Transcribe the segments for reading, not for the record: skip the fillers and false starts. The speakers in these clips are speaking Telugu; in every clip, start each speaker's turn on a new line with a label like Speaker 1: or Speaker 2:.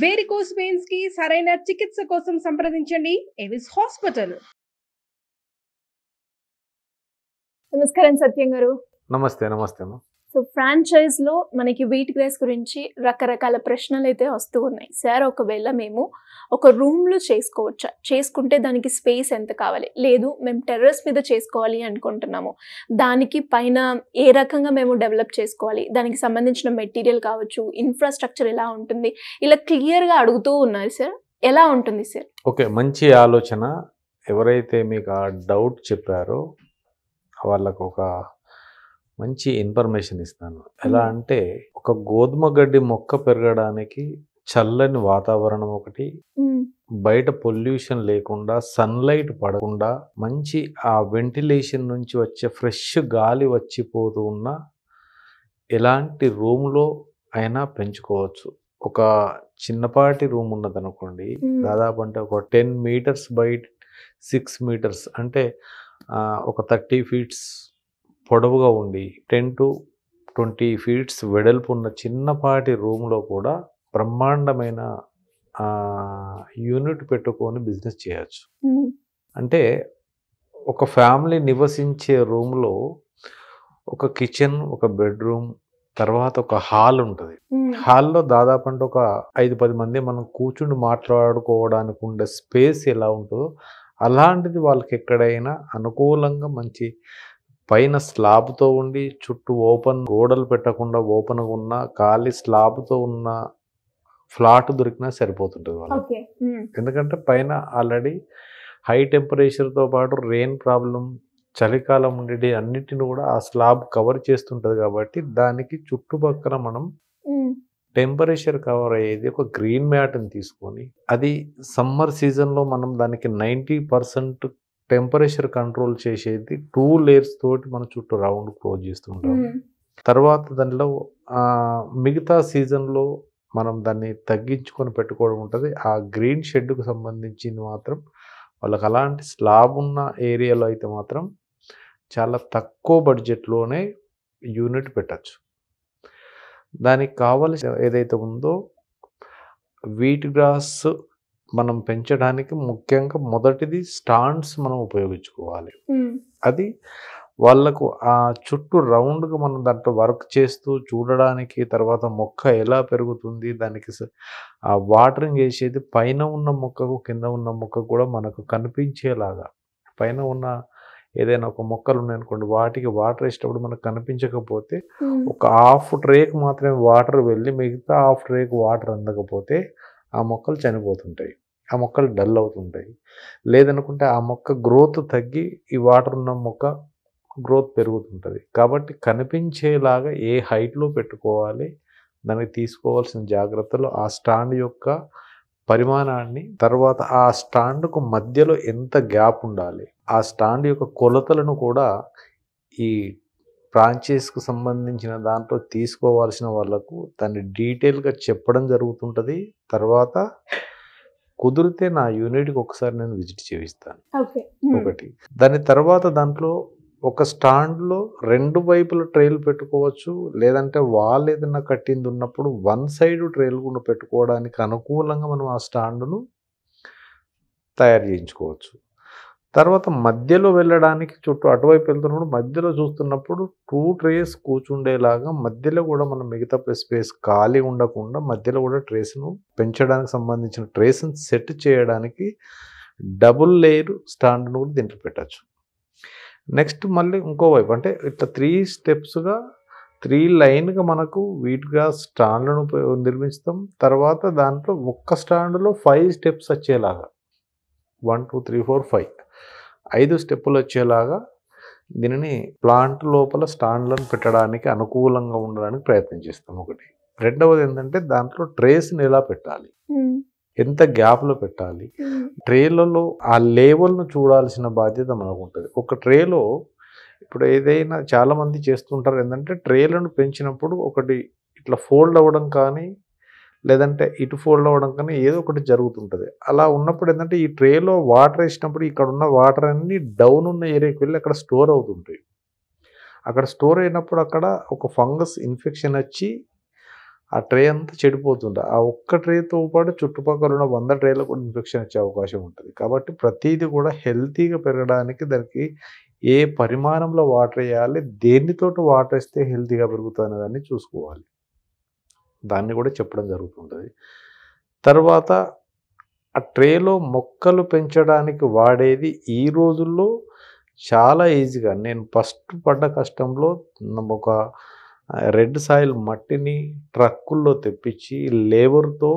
Speaker 1: వేరికోస్ వెయిన్స్ కి సరైన చికిత్స కోసం సంప్రదించండి ఎవిస్ హాస్పిటల్.
Speaker 2: నమస్కారం సత్యం గారు.
Speaker 3: నమస్తే నమస్తే.
Speaker 2: సో ఫ్రాంచైజ్లో మనకి వీట్ గ్రేస్ గురించి రకరకాల ప్రశ్నలు అయితే వస్తూ ఉన్నాయి. సార్, ఒకవేళ మేము ఒక రూమ్లో చేసుకోవచ్చా, చేసుకుంటే దానికి స్పేస్ ఎంత కావాలి, లేదు మేము టెర్రస్ మీద చేసుకోవాలి అనుకుంటున్నాము, దానికి పైన ఏ రకంగా మేము డెవలప్ చేసుకోవాలి, దానికి సంబంధించిన మెటీరియల్ కావచ్చు, ఇన్ఫ్రాస్ట్రక్చర్ ఎలా ఉంటుంది, ఇలా క్లియర్గా అడుగుతూ ఉన్నారు సార్. ఎలా ఉంటుంది సార్?
Speaker 3: ఓకే, మంచి ఆలోచన. ఎవరైతే మీకు ఆ డౌట్ చెప్పారో వాళ్ళకు ఒక మంచి ఇన్ఫర్మేషన్ ఇస్తాను. ఎలా అంటే, ఒక గోధుమ గడ్డి మొక్క పెరగడానికి చల్లని వాతావరణం ఒకటి, బయట పొల్యూషన్ లేకుండా, సన్లైట్ పడకుండా, మంచి ఆ వెంటిలేషన్ నుంచి వచ్చే ఫ్రెష్ గాలి వచ్చిపోతూ ఉన్న ఎలాంటి రూమ్లో అయినా పెంచుకోవచ్చు. ఒక చిన్నపాటి రూమ్ ఉన్నదనుకోండి, దాదాపు అంటే ఒక 10 మీటర్స్ బై 6 మీటర్స్, అంటే ఒక 30 ఫీట్స్ పొడవుగా ఉండి 10 to 20 ఫీట్స్ వెడల్పు ఉన్న చిన్నపాటి రూమ్లో కూడా బ్రహ్మాండమైన యూనిట్ పెట్టుకొని బిజినెస్ చేయొచ్చు. అంటే ఒక ఫ్యామిలీ నివసించే రూమ్లో ఒక కిచెన్, ఒక బెడ్రూమ్, తర్వాత ఒక హాల్ ఉంటుంది. హాల్లో దాదాపు అంటే ఒక 5-10 మంది మనం కూర్చుని మాట్లాడుకోవడానికి ఉండే స్పేస్ ఎలా ఉంటుందో అలాంటిది వాళ్ళకి ఎక్కడైనా అనుకూలంగా మంచి పైన స్లాబ్తో ఉండి చుట్టూ ఓపెన్ గోడలు పెట్టకుండా ఓపెన్గా ఉన్న ఖాళీ స్లాబ్తో ఉన్న ఫ్లాట్ దొరికినా సరిపోతుంటుంది వాళ్ళకి. ఎందుకంటే పైన ఆల్రెడీ హై టెంపరేచర్తో పాటు రెయిన్ ప్రాబ్లం, చలికాలం ఉండేది అన్నిటిని కూడా ఆ స్లాబ్ కవర్ చేస్తుంటుంది. కాబట్టి దానికి చుట్టుపక్కల మనం టెంపరేచర్ కవర్ అయ్యేది ఒక గ్రీన్ మ్యాట్ని తీసుకొని, అది సమ్మర్ సీజన్లో మనం దానికి 90% టెంపరేచర్ కంట్రోల్ చేసేది 2 లేయర్స్ తోటి మనం చుట్టూ రౌండ్ క్లోజ్ చేస్తుంటాం. తర్వాత దానిలో మిగతా సీజన్లో మనం దాన్ని తగ్గించుకొని పెట్టుకోవడం ఉంటుంది. ఆ గ్రీన్ షెడ్కు సంబంధించింది మాత్రం వాళ్ళకి అలాంటి స్లాబ్ ఉన్న ఏరియాలో అయితే మాత్రం చాలా తక్కువ బడ్జెట్లోనే యూనిట్ పెట్టచ్చు. దానికి కావలసిన ఏదైతే ఉందో వీట్ గ్రాస్ మనం పెంచడానికి ముఖ్యంగా మొదటిది స్టాండ్స్ మనం ఉపయోగించుకోవాలి. అది వాళ్ళకు ఆ చుట్టూ రౌండ్గా మనం దాంట్లో వర్క్ చేస్తూ చూడడానికి, తర్వాత మొక్క ఎలా పెరుగుతుంది, దానికి ఆ వాటరింగ్ వేసేది పైన ఉన్న మొక్కకు కింద ఉన్న మొక్కకు కూడా మనకు కనిపించేలాగా, పైన ఉన్న ఏదైనా ఒక మొక్కలు ఉన్నాయనుకోండి, వాటికి వాటర్ వేసేటప్పుడు మనకు కనిపించకపోతే ఒక హాఫ్ ట్రేక్ మాత్రమే వాటర్ వెళ్ళి మిగతా హాఫ్ ట్రేక్ వాటర్ అందకపోతే ఆ మొక్కలు చనిపోతుంటాయి, ఆ మొక్కలు డల్ అవుతుంటాయి. లేదనుకుంటే ఆ మొక్క గ్రోత్ తగ్గి ఈ వాటర్ ఉన్న మొక్క గ్రోత్ పెరుగుతుంటుంది. కాబట్టి కనిపించేలాగా ఏ హైట్లో పెట్టుకోవాలి, దానికి తీసుకోవాల్సిన జాగ్రత్తలు, ఆ స్టాండ్ యొక్క పరిమాణాన్ని, తర్వాత ఆ స్టాండ్కు మధ్యలో ఎంత గ్యాప్ ఉండాలి, ఆ స్టాండ్ యొక్క కొలతలను కూడా ఈ ఫ్రాంచైజ్కు సంబంధించిన దాంట్లో తీసుకోవాల్సిన వాళ్ళకు దాన్ని డీటెయిల్గా చెప్పడం జరుగుతుంటుంది. తర్వాత కుదిరితే నా యూనిట్కి ఒకసారి నేను విజిట్ చేయిస్తాను. ఒకటి. దాని తర్వాత దాంట్లో ఒక స్టాండ్లో 2 వైపుల ట్రైల్ పెట్టుకోవచ్చు. లేదంటే వాల్ ఏదైనా కట్టింది ఉన్నప్పుడు 1 సైడ్ ట్రైల్ కూడా పెట్టుకోవడానికి అనుకూలంగా మనం ఆ స్టాండ్ను తయారు చేయించుకోవచ్చు. తర్వాత మధ్యలో వెళ్ళడానికి చుట్టూ అటువైపు వెళ్తున్నప్పుడు మధ్యలో చూస్తున్నప్పుడు 2 ట్రేస్ కూర్చుండేలాగా మధ్యలో కూడా మనం మిగతా స్పేస్ ఖాళీ ఉండకుండా మధ్యలో కూడా ట్రేస్ను పెంచడానికి సంబంధించిన ట్రేస్ని సెట్ చేయడానికి డబుల్ లేయర్ స్టాండ్ను కూడా దీంట్లో పెట్టచ్చు. నెక్స్ట్ మళ్ళీ ఇంకోవైపు అంటే ఇట్లా 3 స్టెప్స్గా 3 లైన్గా మనకు వీట్ గ్రాస్ స్టాండ్లను నిర్మిస్తాం. తర్వాత దాంట్లో ఒక్క స్టాండ్లో 5 స్టెప్స్ వచ్చేలాగా 1 2 3 4 5 5 స్టెప్పులు వచ్చేలాగా దీనిని ప్లాంట్ లోపల స్టాండ్లను పెట్టడానికి అనుకూలంగా ఉండడానికి ప్రయత్నం చేస్తాం. ఒకటి. రెండవది ఏంటంటే దాంట్లో ట్రేస్ని ఎలా పెట్టాలి, ఎంత గ్యాప్లో పెట్టాలి, ట్రేలలో ఆ లేవల్ను చూడాల్సిన బాధ్యత మనకు ఉంటుంది. ఒక ట్రేలో ఇప్పుడు ఏదైనా చాలామంది చేస్తుంటారు ఏంటంటే ట్రేలను పెంచినప్పుడు ఒకటి ఇట్లా ఫోల్డ్ అవ్వడం కానీ లేదంటే ఇటు ఫోల్డ్ అవ్వడం కానీ ఏదో ఒకటి జరుగుతుంటుంది. అలా ఉన్నప్పుడు ఏంటంటే ఈ ట్రేలో వాటర్ వేసినప్పుడు ఇక్కడ ఉన్న వాటర్ అన్నీ డౌన్ ఉన్న ఏరియాకి వెళ్ళి అక్కడ స్టోర్ అవుతుంటాయి. అక్కడ స్టోర్ అయినప్పుడు అక్కడ ఒక ఫంగస్ ఇన్ఫెక్షన్ వచ్చి ఆ ట్రే అంతా చెడిపోతుంది. ఆ ఒక్క ట్రేతో పాటు చుట్టుపక్కల ఉన్న 100 ట్రేలకు కూడా ఇన్ఫెక్షన్ వచ్చే అవకాశం ఉంటుంది. కాబట్టి ప్రతీది కూడా హెల్తీగా పెరగడానికి దానికి ఏ పరిమాణంలో వాటర్ వేయాలి, దేనితోటి వాటర్ వేస్తే హెల్తీగా పెరుగుతుంది అనేదాన్ని చూసుకోవాలి. దాన్ని కూడా చెప్పడం జరుగుతుంటుంది. తర్వాత ఆ ట్రేలో మొక్కలు పెంచడానికి వాడేది ఈ రోజుల్లో చాలా ఈజీగా, నేను ఫస్ట్ పడ్డ కష్టంలో ఒక రెడ్ సాయిల్ మట్టిని ట్రక్కుల్లో తెప్పించి లేబర్తో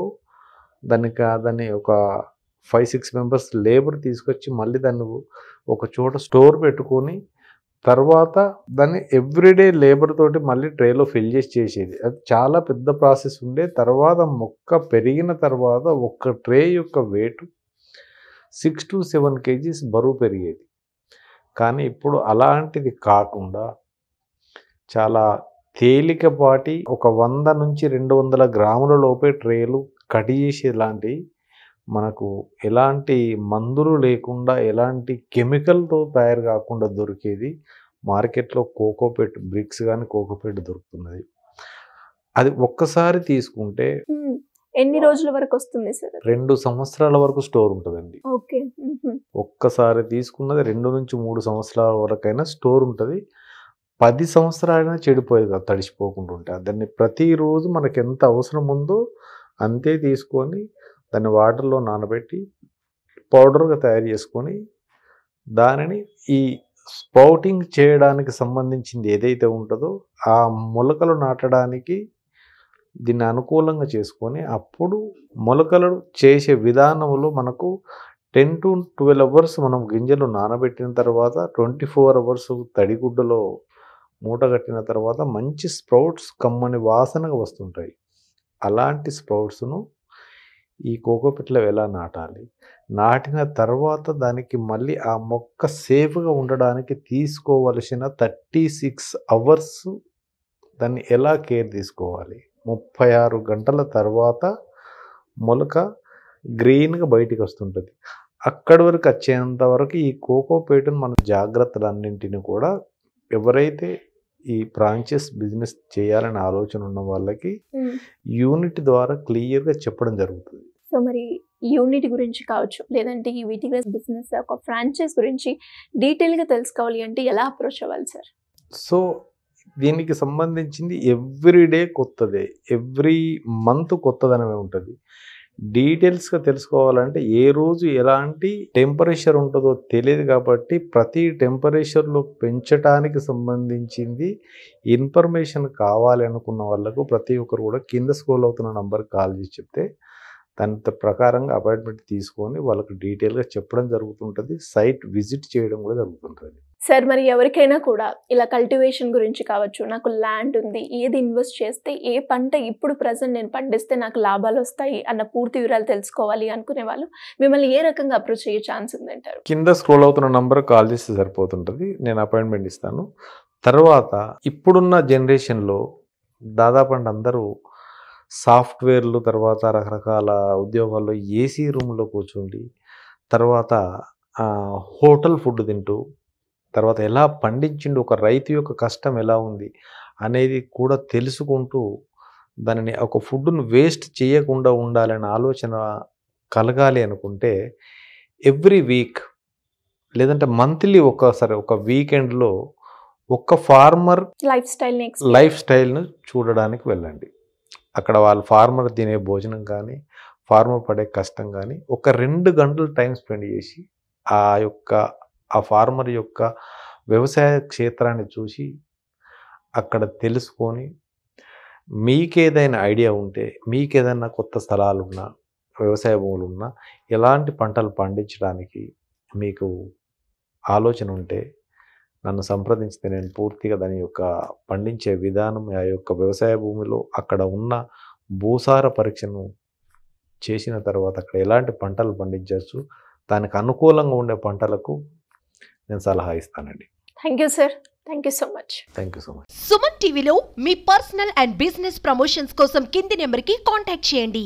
Speaker 3: దాన్ని ఒక 5-6 మెంబర్స్ లేబర్ తీసుకొచ్చి మళ్ళీ దాన్ని ఒక చోట స్టోర్ పెట్టుకొని తర్వాత దాన్ని ఎవ్రీడే లేబర్ తోటి మళ్ళీ ట్రేలో ఫిల్ చేసేది. అది చాలా పెద్ద ప్రాసెస్ ఉండే. తర్వాత మొక్క పెరిగిన తర్వాత ఒక్క ట్రే యొక్క వెయిట్ 6 to 7 kgs బరువు పెరిగేది. కానీ ఇప్పుడు అలాంటిది కాకుండా చాలా తేలికపాటి ఒక 100 నుంచి 200 గ్రాముల లోపే ట్రేలు కట్ చేసేలాంటి, మనకు ఎలాంటి మందులు లేకుండా ఎలాంటి కెమికల్తో తయారు కాకుండా దొరికేది మార్కెట్లో కోకోపీట్ బ్రిక్స్ కానీ కోకోపీట్ దొరుకుతున్నది. అది ఒక్కసారి తీసుకుంటే
Speaker 2: ఎన్ని రోజుల వరకు వస్తుంది సార్?
Speaker 3: 2 సంవత్సరాల వరకు స్టోర్ ఉంటుందండి.
Speaker 2: ఓకే.
Speaker 3: ఒక్కసారి తీసుకున్నది 2 నుంచి 3 సంవత్సరాల వరకైనా స్టోర్ ఉంటుంది. 10 సంవత్సరాలైనా చెడిపోయేది కాదు తడిసిపోకుండా ఉంటే. దాన్ని ప్రతిరోజు మనకు ఎంత అవసరం ఉందో అంతే తీసుకొని దాన్ని వాటర్లో నానబెట్టి పౌడర్గా తయారు చేసుకొని దానిని ఈ స్పౌటింగ్ చేయడానికి సంబంధించింది ఏదైతే ఉంటుందో ఆ మొలకలు నాటడానికి దీన్ని అనుకూలంగా చేసుకొని అప్పుడు మొలకలు చేసే విధానంలో మనకు 10 to 12 అవర్స్ మనం గింజలు నానబెట్టిన తర్వాత 24 అవర్స్ తడిగుడ్డలో మూట కట్టిన తర్వాత మంచి స్ప్రౌట్స్ కమ్మని వాసనగా వస్తుంటాయి. అలాంటి స్ప్రౌట్స్ను ఈ కోకోపీట్లో ఎలా నాటాలి, నాటిన తర్వాత దానికి మళ్ళీ ఆ మొక్క సేఫ్గా ఉండడానికి తీసుకోవలసిన 36 అవర్స్ దాన్ని ఎలా కేర్ తీసుకోవాలి. 36 గంటల తర్వాత మొలక గ్రీన్గా బయటికి వస్తుంటుంది. అక్కడి వరకు వచ్చేంత వరకు ఈ కోకోపీట్ను మన జాగ్రత్తలన్నింటినీ కూడా ఎవరైతే ఈ బ్రాంచెస్ బిజినెస్ చేయాలని ఆలోచన ఉన్న వాళ్ళకి యూనిట్ ద్వారా క్లియర్గా చెప్పడం జరుగుతుంది.
Speaker 2: సో మరి యూనిట్ గురించి కావచ్చు, లేదంటే ఈ వీటిగ్రాస్ బిజినెస్ ఒక ఫ్రాంచైజ్ గురించి డీటెయిల్గా తెలుసుకోవాలి అంటే ఎలా అప్రోచ్ అవ్వాలి సార్?
Speaker 3: సో దీనికి సంబంధించింది ఎవ్రీడే కొత్తదే, ఎవ్రీ మంత్ కొత్తదనమే ఉంటుంది. డీటెయిల్స్గా తెలుసుకోవాలంటే ఏ రోజు ఎలాంటి టెంపరేచర్ ఉంటుందో తెలియదు. కాబట్టి ప్రతి టెంపరేచర్లో పెంచడానికి సంబంధించింది ఇన్ఫర్మేషన్ కావాలి అనుకున్న వాళ్ళకు ప్రతి ఒక్కరు కూడా కింద స్క్రోల్ అవుతున్న నంబర్కి కాల్ చేసి చెప్తే దాని ప్రకారంగా అపాయింట్మెంట్ తీసుకొని వాళ్ళకి డీటెయిల్గా చెప్పడం జరుగుతుంటుంది. సైట్ విజిట్ చేయడం కూడా జరుగుతుంటుంది.
Speaker 2: సార్ మరి ఎవరికైనా కూడా ఇలా కల్టివేషన్ గురించి కావచ్చు, నాకు ల్యాండ్ ఉంది, ఏది ఇన్వెస్ట్ చేస్తే ఏ పంట ఇప్పుడు ప్రజెంట్ నేను పండిస్తే నాకు లాభాలు వస్తాయి అన్న పూర్తి వివరాలు తెలుసుకోవాలి అనుకునే వాళ్ళు మిమ్మల్ని ఏ రకంగా అప్రోచ్ అయ్యే ఛాన్స్ ఉందంటారు?
Speaker 3: కింద స్క్రోల్ అవుతున్న నంబర్ కాల్ చేస్తే సరిపోతుంటుంది. నేను అపాయింట్మెంట్ ఇస్తాను. తర్వాత ఇప్పుడున్న జనరేషన్లో దాదాపు అందరూ సాఫ్ట్వేర్లు, తర్వాత రకరకాల ఉద్యోగాల్లో ఏసీ రూమ్లో కూర్చుండి, తర్వాత హోటల్ ఫుడ్ తింటూ, తర్వాత ఎలా పండించిండు, ఒక రైతు యొక్క కష్టం ఎలా ఉంది అనేది కూడా తెలుసుకుంటూ దానిని ఒక ఫుడ్ను వేస్ట్ చేయకుండా ఉండాలనే ఆలోచన కలగాలి అనుకుంటే ఎవ్రీ వీక్ లేదంటే మంత్లీ ఒక్కసారి ఒక వీకెండ్లో ఒక ఫార్మర్ లైఫ్ స్టైల్ను చూడడానికి వెళ్ళండి. అక్కడ వాళ్ళ ఫార్మర్ తినే భోజనం కానీ ఫార్మర్ పడే కష్టం కానీ ఒక 2 గంటలు టైం స్పెండ్ చేసి ఆ ఫార్మర్ యొక్క వ్యవసాయ క్షేత్రాన్ని చూసి అక్కడ తెలుసుకొని మీకేదైనా ఐడియా ఉంటే, మీకేదైనా కొత్త స్థలాలున్నా వ్యవసాయ భూములున్నా ఎలాంటి పంటలు పండించడానికి మీకు ఆలోచన ఉంటే నన్ను సంప్రదించితే నేను పూర్తిగా దాని యొక్క పండించే విధానం, ఆ యొక్క వ్యవసాయ భూమిలో అక్కడ ఉన్న భూసార పరీక్షను చేసిన తర్వాత అక్కడ ఎలాంటి పంటలు పండించవచ్చు, దానికి అనుకూలంగా ఉండే పంటలకు నేను సలహా ఇస్తానండి.
Speaker 2: Thank you sir. Thank you so much.
Speaker 3: Thank you so much.
Speaker 4: Suman టీవీలో మీ పర్సనల్ అండ్ బిజినెస్ ప్రమోషన్స్ కోసం కింది నెంబర్కి కాంటాక్ట్ చేయండి.